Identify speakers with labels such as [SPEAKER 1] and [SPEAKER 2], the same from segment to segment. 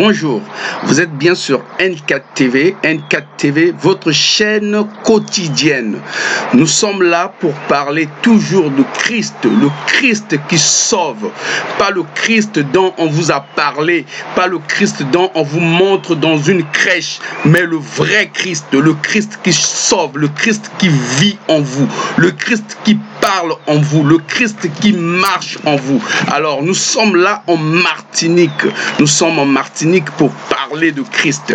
[SPEAKER 1] Bonjour, vous êtes bien sur N4 TV, N4 TV, votre chaîne quotidienne. Nous sommes là pour parler toujours de Christ, le Christ qui sauve, pas le Christ dont on vous a parlé, pas le Christ dont on vous montre dans une crèche, mais le vrai Christ, le Christ qui sauve, le Christ qui vit en vous, le Christ qui parle en vous, le Christ qui marche en vous. Alors nous sommes là en Martinique, nous sommes en Martinique pour parler de Christ,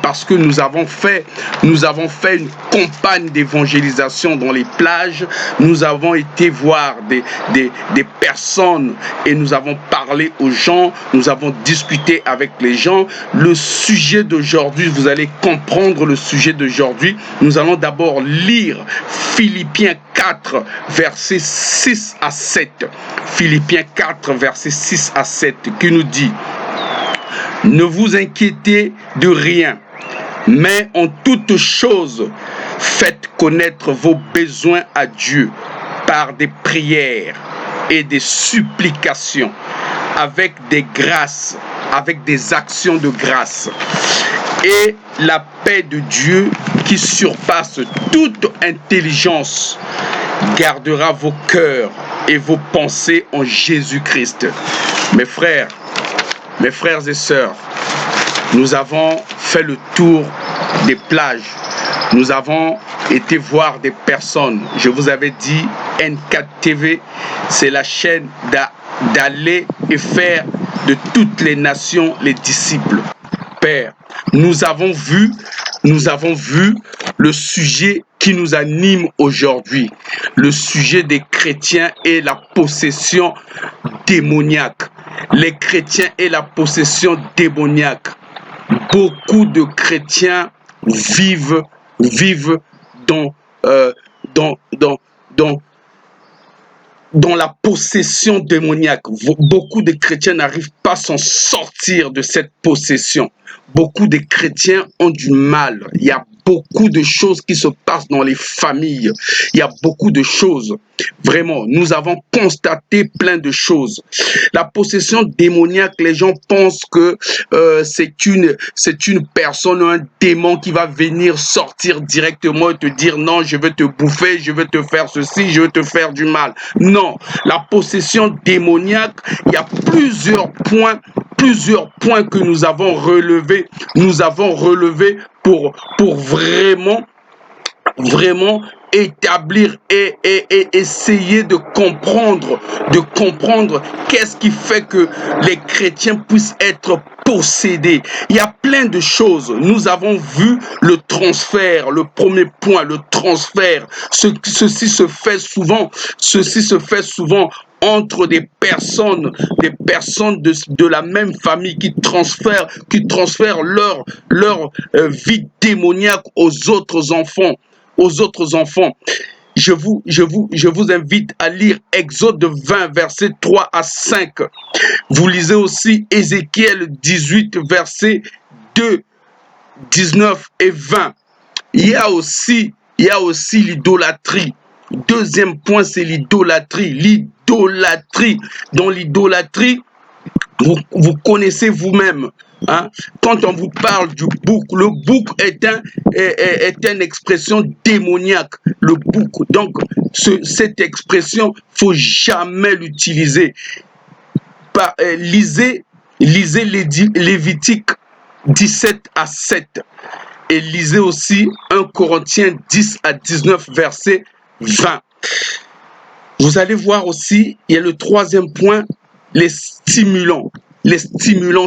[SPEAKER 1] parce que nous avons fait une campagne d'évangélisation dans les plages. Nous avons été voir des personnes et nous avons parlé aux gens, nous avons discuté avec les gens. Le sujet d'aujourd'hui, vous allez comprendre le sujet d'aujourd'hui. Nous allons d'abord lire Philippiens 4, versets 6 à 7. Philippiens 4, versets 6 à 7, qui nous dit: ne vous inquiétez de rien, mais en toute chose, faites connaître vos besoins à Dieu par des prières et des supplications, avec des grâces, avec des actions de grâce. Et la paix de Dieu, qui surpasse toute intelligence, gardera vos cœurs et vos pensées en Jésus-Christ. Mes frères et sœurs, nous avons fait le tour des plages. Nous avons été voir des personnes. Je vous avais dit, N4 TV, c'est la chaîne d'aller et faire de toutes les nations les disciples. Père, nous avons vu le sujet qui nous anime aujourd'hui, le sujet des chrétiens et la possession démoniaque. Les chrétiens et la possession démoniaque. Beaucoup de chrétiens vivent dans la possession démoniaque. Beaucoup de chrétiens n'arrivent pas à s'en sortir de cette possession. Beaucoup de chrétiens ont du mal. Il y a beaucoup de choses qui se passent dans les familles. Il y a beaucoup de choses. Vraiment, nous avons constaté plein de choses. La possession démoniaque, les gens pensent que c'est une personne, un démon qui va venir sortir directement et te dire non, je veux te bouffer, je veux te faire ceci, je veux te faire du mal. Non, la possession démoniaque, il y a plusieurs points que nous avons relevés. Nous avons relevé pour vraiment établir et essayer de comprendre qu'est-ce qui fait que les chrétiens puissent être possédés. Il y a plein de choses. Nous avons vu le transfert, le premier point, le transfert. Ceci se fait souvent entre des personnes de la même famille qui transfèrent leur vie démoniaque aux autres enfants. Je vous invite à lire Exode 20, versets 3 à 5. Vous lisez aussi Ézéchiel 18, versets 2, 19 et 20. Il y a aussi l'idolâtrie. Deuxième point, c'est l'idolâtrie. Dans l'idolâtrie, vous connaissez vous-même. Hein? Quand on vous parle du bouc, le bouc est une expression démoniaque. Le bouc. Donc, cette expression, faut jamais l'utiliser. Lisez Lévitique 17 à 7. Et lisez aussi 1 Corinthiens 10 à 19, verset 20. Vous allez voir aussi, il y a le troisième point, les stimulants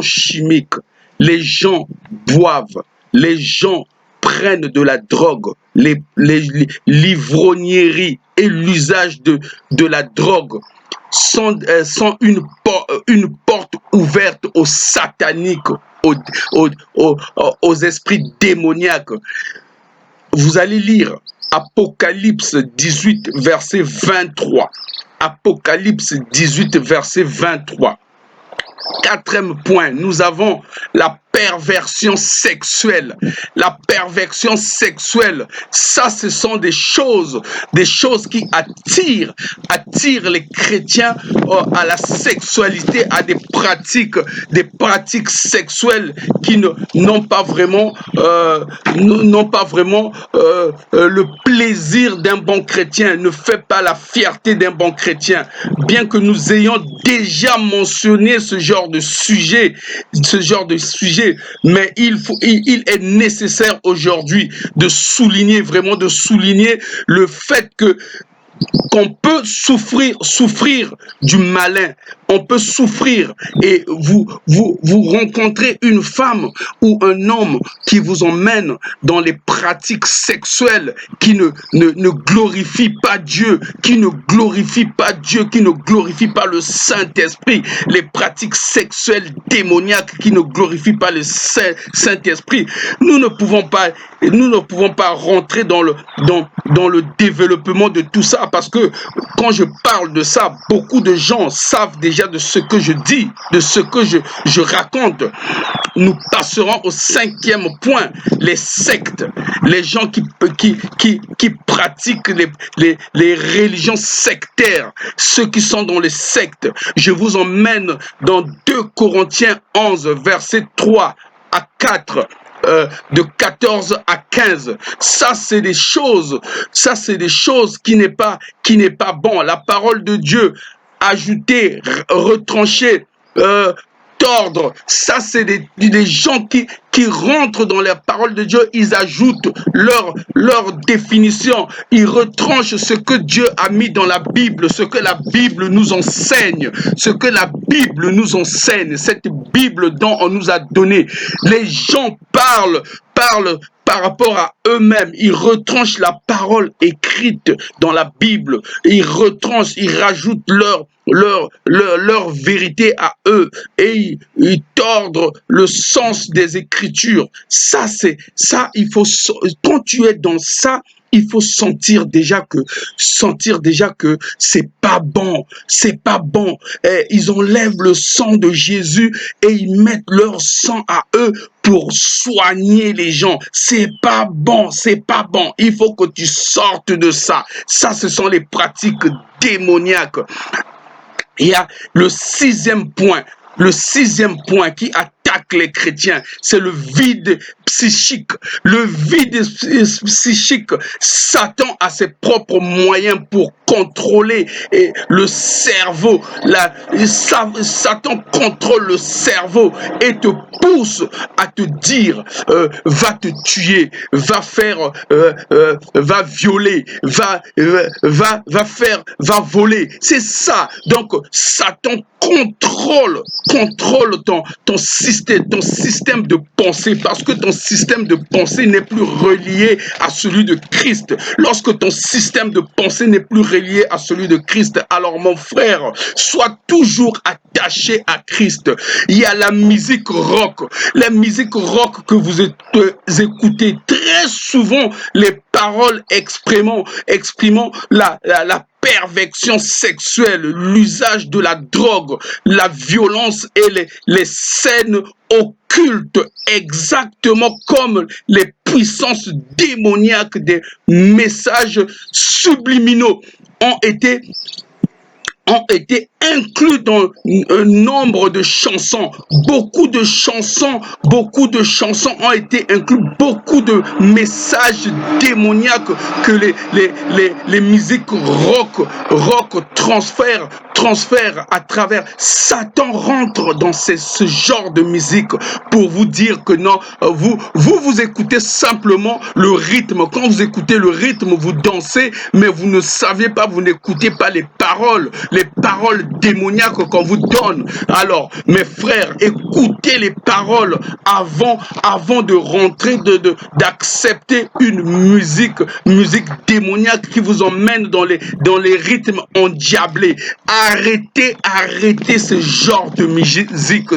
[SPEAKER 1] chimiques. Les gens boivent, les gens prennent de la drogue, l'ivrognerie et l'usage de la drogue sont une porte ouverte aux sataniques, aux esprits démoniaques. Vous allez lire Apocalypse 18, verset 23. Apocalypse 18, verset 23. Quatrième point, nous avons la perversion sexuelle. La perversion sexuelle, ça, ce sont des choses qui attirent les chrétiens à la sexualité, à des pratiques sexuelles qui n'ont pas vraiment, le plaisir d'un bon chrétien, ne fait pas la fierté d'un bon chrétien. Bien que nous ayons déjà mentionné ce genre de sujet, mais il est nécessaire aujourd'hui de souligner le fait qu'on peut souffrir du malin, on peut souffrir et vous rencontrez une femme ou un homme qui vous emmène dans les pratiques sexuelles qui ne glorifient pas Dieu, qui ne glorifient pas le Saint-Esprit, les pratiques sexuelles démoniaques qui ne glorifient pas le Saint-Esprit. Nous ne pouvons pas rentrer dans le développement de tout ça parce que quand je parle de ça, beaucoup de gens savent déjà de ce que je dis, de ce que je raconte. Nous passerons au 5e point, les sectes, les gens qui pratiquent les religions sectaires, ceux qui sont dans les sectes. Je vous emmène dans 2 Corinthiens 11, versets 3 à 4. De 14 à 15. Ça, c'est des choses qui n'est pas bon. La parole de Dieu, ajouter, retrancher, tordre, ça, c'est des gens qui rentrent dans la parole de Dieu, ils ajoutent leur définition, ils retranchent ce que Dieu a mis dans la Bible, ce que la Bible nous enseigne, cette Bible dont on nous a donné. Les gens parlent par rapport à eux-mêmes, ils retranchent la parole écrite dans la Bible, ils retranchent, ils rajoutent leur vérité à eux et ils tordent le sens des Écritures. Ça, quand tu es dans ça, il faut sentir déjà que c'est pas bon. Et ils enlèvent le sang de Jésus et ils mettent leur sang à eux pour soigner les gens. C'est pas bon. Il faut que tu sortes de ça. Ça, ce sont les pratiques démoniaques. Il y a le 6e point qui attaque les chrétiens, c'est le vide psychique. Le vide psychique, Satan a ses propres moyens pour contrôler le cerveau. Satan contrôle le cerveau et te pousse à te dire va te tuer, va violer, va voler. C'est ça. Donc Satan contrôle ton système de pensée, parce que ton système de pensée n'est plus relié à celui de Christ. Lorsque ton système de pensée n'est plus relié à celui de Christ, alors mon frère, sois toujours attaché à Christ. Il y a la musique rock que vous écoutez très souvent, les paroles exprimant la perversion sexuelle, l'usage de la drogue, la violence et les scènes occultes, exactement comme les puissances démoniaques des messages subliminaux ont été inclus dans un nombre de chansons. Beaucoup de chansons ont été inclus, beaucoup de messages démoniaques que les musiques rock transfèrent à travers. Satan rentre dans ce genre de musique pour vous dire que non, vous écoutez simplement le rythme. Quand vous écoutez le rythme, vous dansez, mais vous ne savez pas, vous n'écoutez pas les paroles démoniaques qu'on vous donne. Alors, mes frères, écoutez les paroles avant de rentrer, d'accepter une musique démoniaque qui vous emmène dans les rythmes endiablés. Arrêtez ce genre de musique.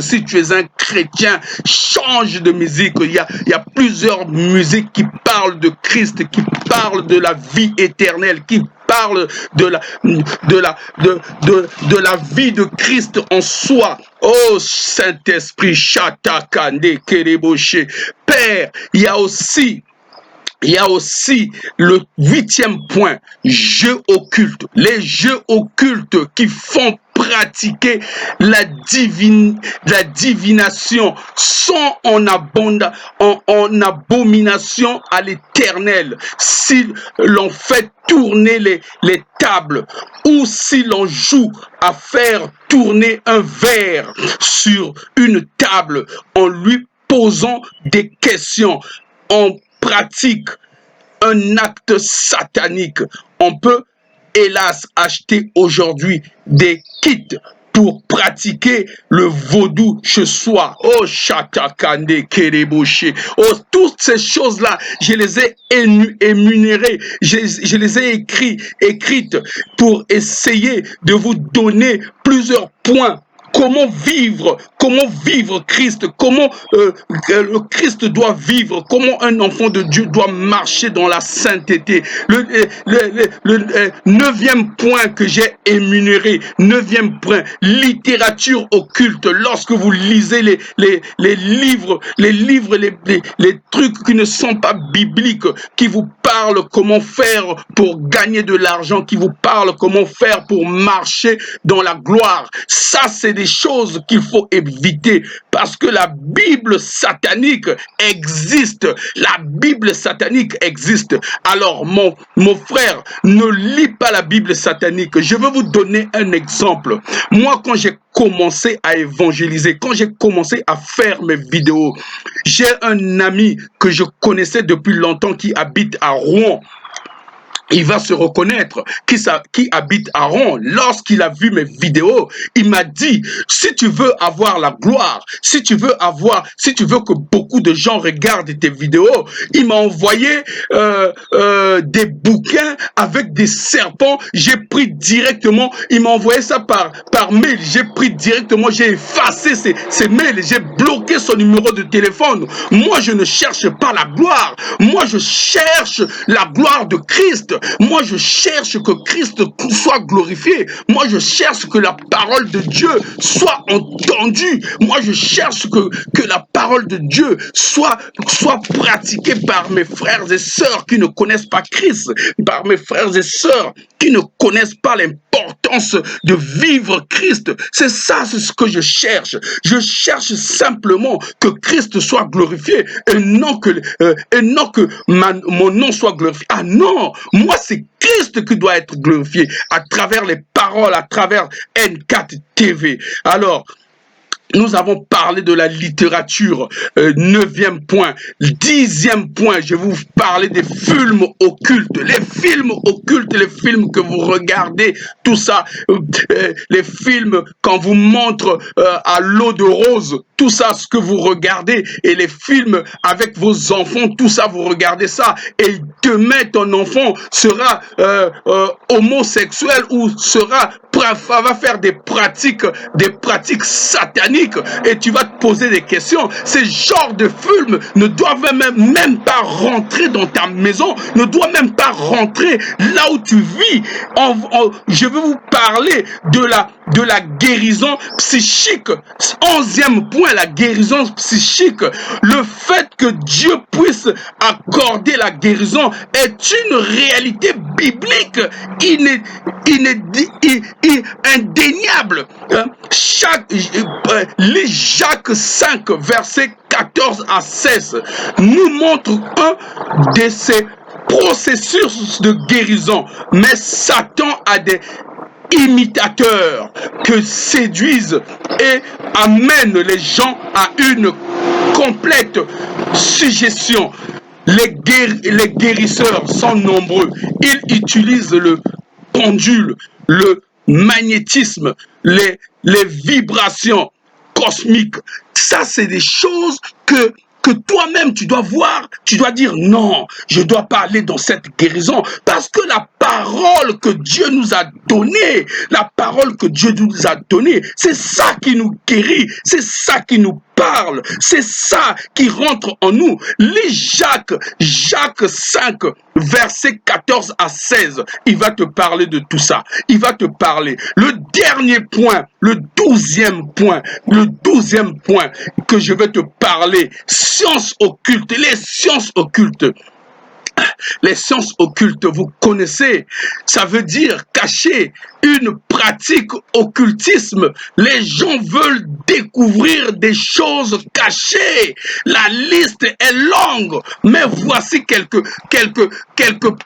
[SPEAKER 1] Si tu es un chrétien, change de musique. Il y a plusieurs musiques qui parlent parle de Christ, qui parle de la vie éternelle, qui parle de la vie de Christ en soi. Oh Saint-Esprit, Chatakande Kereboche. Père, il y a aussi le 8e point, jeux occultes. Les jeux occultes qui font pratiquer la divination sont en abomination à l'Éternel. Si l'on fait tourner les tables ou si l'on joue à faire tourner un verre sur une table en lui posant des questions, on pratique un acte satanique. On peut hélas acheter aujourd'hui des kits pour pratiquer le vaudou chez soi. Oh, Chatakande Kereboche. Oh, toutes ces choses-là, je les ai énumérées, je les ai écrites pour essayer de vous donner plusieurs points. Comment vivre Christ, comment le Christ doit vivre, comment un enfant de Dieu doit marcher dans la sainteté. Le 9e point que j'ai énuméré, 9e point, littérature occulte. Lorsque vous lisez les livres, les trucs qui ne sont pas bibliques, qui vous parlent comment faire pour gagner de l'argent, qui vous parlent comment faire pour marcher dans la gloire. Ça, c'est des choses qu'il faut éviter parce que la Bible satanique existe. La Bible satanique existe. Alors, mon frère, ne lis pas la Bible satanique. Je veux vous donner un exemple. Moi, quand j'ai commencé à évangéliser, quand j'ai commencé à faire mes vidéos, j'ai un ami que je connaissais depuis longtemps qui habite à Rouen. Il va se reconnaître qui habite à Rouen. Lorsqu'il a vu mes vidéos, il m'a dit, si tu veux avoir la gloire, si tu veux que beaucoup de gens regardent tes vidéos, il m'a envoyé des bouquins avec des serpents. J'ai pris directement, il m'a envoyé ça par mail. J'ai pris directement, j'ai effacé ces mails, j'ai bloqué son numéro de téléphone. Moi, je ne cherche pas la gloire. Moi, je cherche la gloire de Christ. Moi, je cherche que Christ soit glorifié. Moi, je cherche que la parole de Dieu soit entendue. Moi, je cherche que la parole de Dieu soit pratiquée par mes frères et sœurs qui ne connaissent pas Christ, par mes frères et sœurs qui ne connaissent pas l'importance de vivre Christ. C'est ça, c'est ce que je cherche. Je cherche simplement que Christ soit glorifié et non que mon nom soit glorifié. Ah non, moi c'est Christ qui doit être glorifié à travers les paroles, à travers N4 TV. Alors, nous avons parlé de la littérature, 9e point. 10e point, je vais vous parler des films occultes. Les films occultes, les films que vous regardez, tout ça, les films quand vous montre à l'eau de rose, tout ça, ce que vous regardez, et les films avec vos enfants, tout ça, vous regardez ça, et demain, ton enfant sera homosexuel ou va faire des pratiques sataniques, et tu vas te poser des questions. Ces genres de films ne doivent même pas rentrer dans ta maison, ne doivent même pas rentrer là où tu vis. Je vais vous parler de la guérison psychique. 11e point, la guérison psychique. Le fait que Dieu puisse accorder la guérison est une réalité biblique indéniable. Les Jacques 5, versets 14 à 16, nous montre un de ces processus de guérison. Mais Satan a des imitateurs que séduisent et amènent les gens à une complète suggestion. Les guérisseurs sont nombreux. Ils utilisent le pendule, le magnétisme, les vibrations cosmiques. Ça, c'est des choses que toi-même tu dois voir, tu dois dire non, je dois pas aller dans cette guérison parce que la parole que Dieu nous a donnée, c'est ça qui nous guérit, c'est ça qui nous parle. C'est ça qui rentre en nous. Lis Jacques 5, versets 14 à 16. Il va te parler de tout ça. Il va te parler. Le dernier point, le 12e point que je vais te parler, sciences occultes, les sciences occultes. Les sciences occultes, vous connaissez, ça veut dire cacher, une pratique occultisme. Les gens veulent découvrir des choses cachées. La liste est longue, mais voici quelques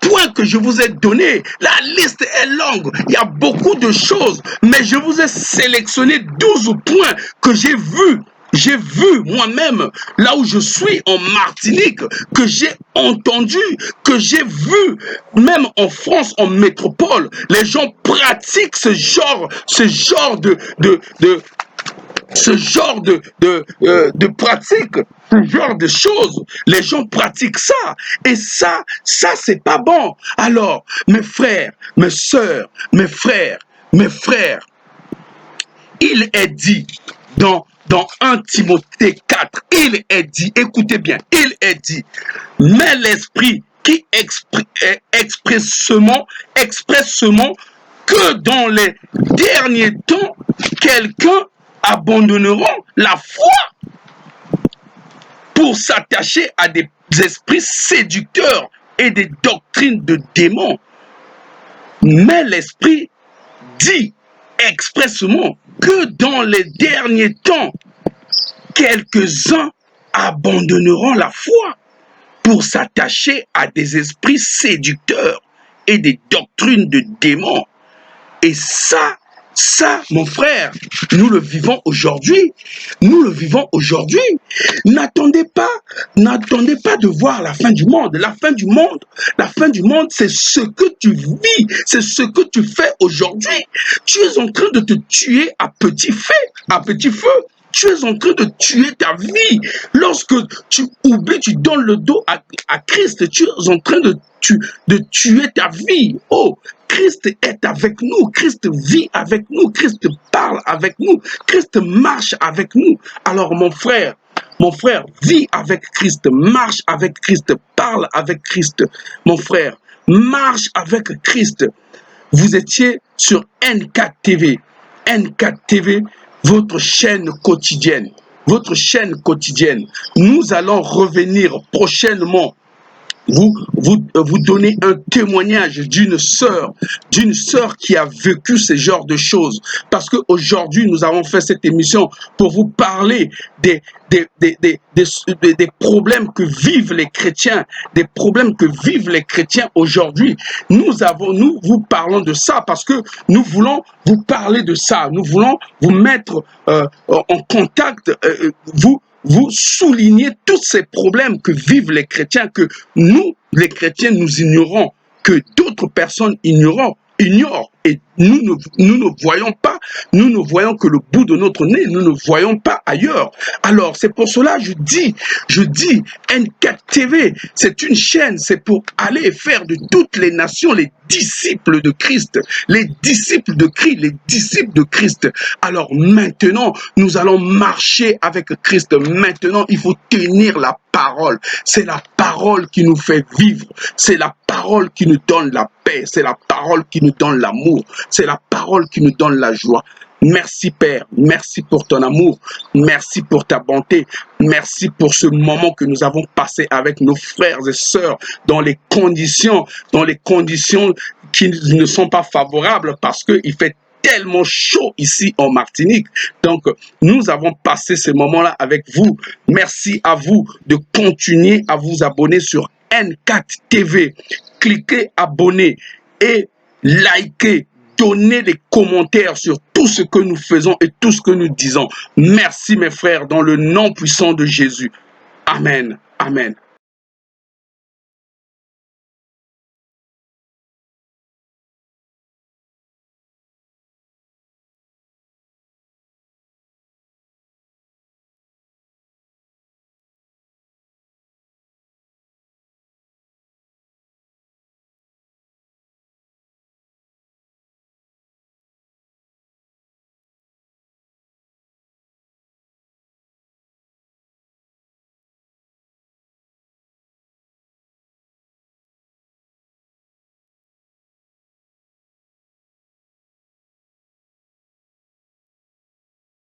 [SPEAKER 1] points que je vous ai donnés. La liste est longue, il y a beaucoup de choses, mais je vous ai sélectionné 12 points que j'ai vus. J'ai vu moi-même, là où je suis en Martinique, que j'ai entendu, que j'ai vu, même en France, en métropole, les gens pratiquent ce genre de pratique, ce genre de choses. Les gens pratiquent ça. Et ça c'est pas bon. Alors, mes frères, mes sœurs, mes frères, il est dit dans 1 Timothée 4, il est dit, écoutez bien, il est dit, mais l'esprit qui expressément que dans les derniers temps, quelqu'un abandonnera la foi pour s'attacher à des esprits séducteurs et des doctrines de démons. Mais l'esprit dit expressément que dans les derniers temps, quelques-uns abandonneront la foi pour s'attacher à des esprits séducteurs et des doctrines de démons. Et ça, mon frère, nous le vivons aujourd'hui. Nous le vivons aujourd'hui. N'attendez pas de voir la fin du monde. La fin du monde, c'est ce que tu vis, c'est ce que tu fais aujourd'hui. Tu es en train de te tuer à petit feu. Tu es en train de tuer ta vie. Lorsque tu oublies, tu donnes le dos à Christ, tu es en train de tuer ta vie. Oh, Christ est avec nous, Christ vit avec nous, Christ parle avec nous, Christ marche avec nous. Alors mon frère, vis avec Christ, marche avec Christ, parle avec Christ. Mon frère, marche avec Christ. Vous étiez sur N4 TV. N4 TV, votre chaîne quotidienne. Nous allons revenir prochainement. Vous donnez un témoignage d'une sœur qui a vécu ce genre de choses. Parce qu'aujourd'hui, nous avons fait cette émission pour vous parler des problèmes que vivent les chrétiens, aujourd'hui. Nous vous parlons de ça parce que nous voulons vous parler de ça. Nous voulons vous mettre en contact, vous soulignez tous ces problèmes que vivent les chrétiens, que nous, les chrétiens, nous ignorons, que d'autres personnes ignorent. Et nous ne voyons pas, nous ne voyons que le bout de notre nez, nous ne voyons pas ailleurs. Alors, c'est pour cela que je dis, N4 TV, c'est une chaîne, c'est pour aller et faire de toutes les nations les disciples de Christ, les disciples de Christ. Alors maintenant, nous allons marcher avec Christ. Maintenant, il faut tenir la parole. C'est la parole qui nous fait vivre. C'est la parole qui nous donne la paix. C'est la parole qui nous donne l'amour. C'est la parole qui nous donne la joie. Merci Père, merci pour ton amour, merci pour ta bonté, merci pour ce moment que nous avons passé avec nos frères et sœurs dans les conditions qui ne sont pas favorables parce qu'il fait tellement chaud ici en Martinique. Donc, nous avons passé ce moment-là avec vous. Merci à vous de continuer à vous abonner sur N4 TV. Cliquez abonner et likez. Donnez des commentaires sur tout ce que nous faisons et tout ce que nous disons. Merci mes frères, dans le nom puissant de Jésus. Amen. Amen.